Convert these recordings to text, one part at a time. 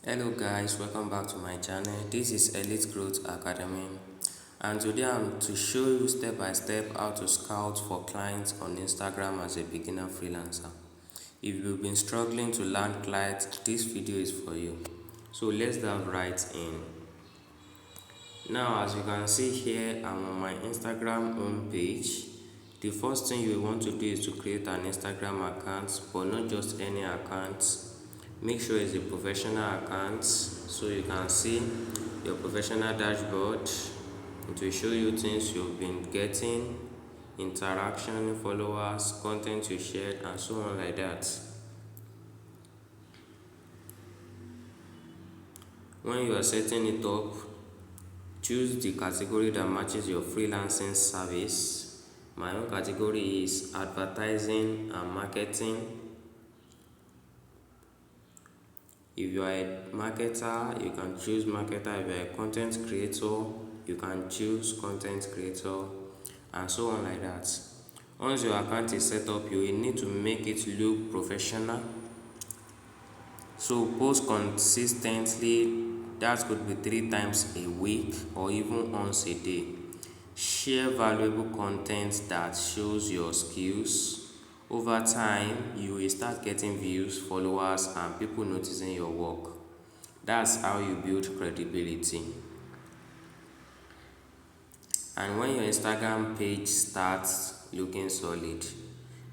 Hello guys, welcome back to my channel. This is Elite Growth Academy, and today I'm to show you step by step how to scout for clients on Instagram as a beginner freelancer. If you've been struggling to land clients, this video is for you. So let's dive right in. Now, as you can see here, I'm on my Instagram home page. The first thing you want to do is to create an Instagram account, but not just any account. Make sure it's a professional account so you can see your professional dashboard. It will show you things you've been getting, interaction, followers, content you shared, and so on like that. When you are setting it up, choose the category that matches your freelancing service. My own category is advertising and marketing. If you are a marketer, you can choose marketer. If you are a content creator, you can choose content creator, and so on like that. Once your account is set up, you will need to make it look professional. So post consistently. That could be 3 times a week or even once a day. Share valuable content that shows your skills. Over time, you will start getting views, followers, and people noticing your work. That's how you build credibility. And when your Instagram page starts looking solid,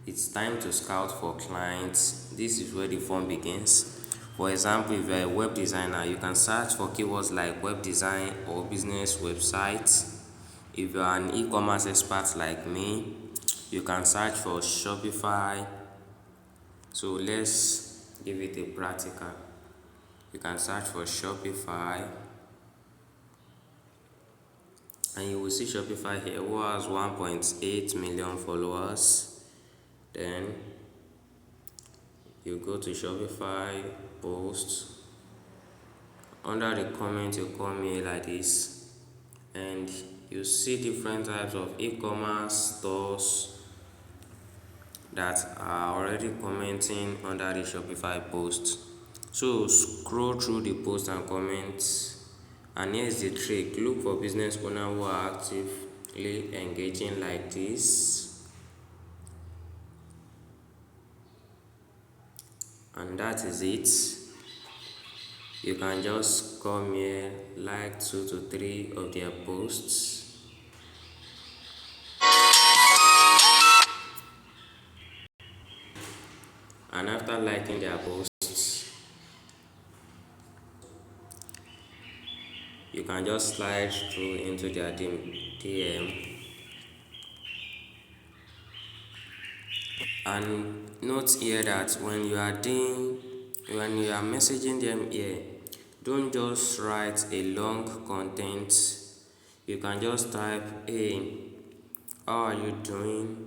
it's time to scout for clients. This is where the fun begins. For example, if you're a web designer, you can search for keywords like web design or business website. If you're an e-commerce expert like me, you can search for Shopify. So let's give it a practical. You can search for Shopify, and you will see Shopify here who has 1.8 million followers. Then you go to Shopify post. Under the comment, you come here like this, and you see different types of e-commerce stores that are already commenting under the Shopify post. So scroll through the post and comments, and here's the trick. Look for business owners who are actively engaging like this, and that is it. You can just come here, like 2 to 3 of their posts, and after liking their posts, you can just slide through into their DM. And note here that when you are messaging them here, don't just write a long content. You can just type, hey, how are you doing?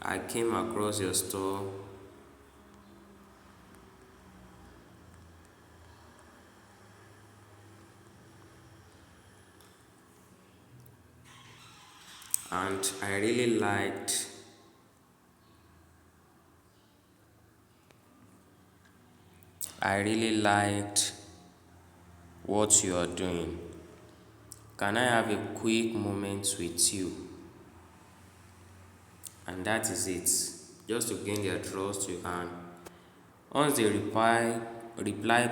I came across your store. And I really liked what you are doing. Can I have a quick moment with you? And that is it. Just to gain their trust, you can. Once they reply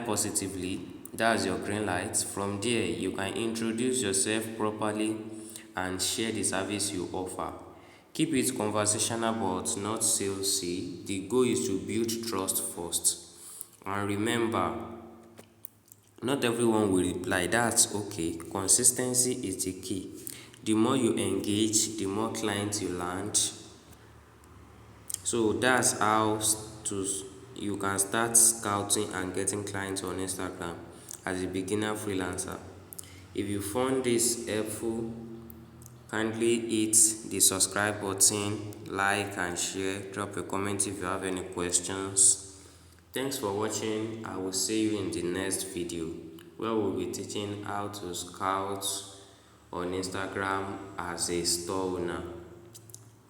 positively, that's your green light. From there, you can introduce yourself properly and share the service you offer. Keep it conversational but not salesy. The goal is to build trust first. And remember, not everyone will reply. That's okay. Consistency is the key. The more you engage, the more clients you land. So that's how you can start scouting and getting clients on Instagram as a beginner freelancer. If you found this helpful, kindly hit the subscribe button, like and share. Drop a comment if you have any questions. Thanks for watching. I will see you in the next video where we'll be teaching how to scout on Instagram as a store owner.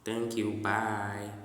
Thank you. Bye.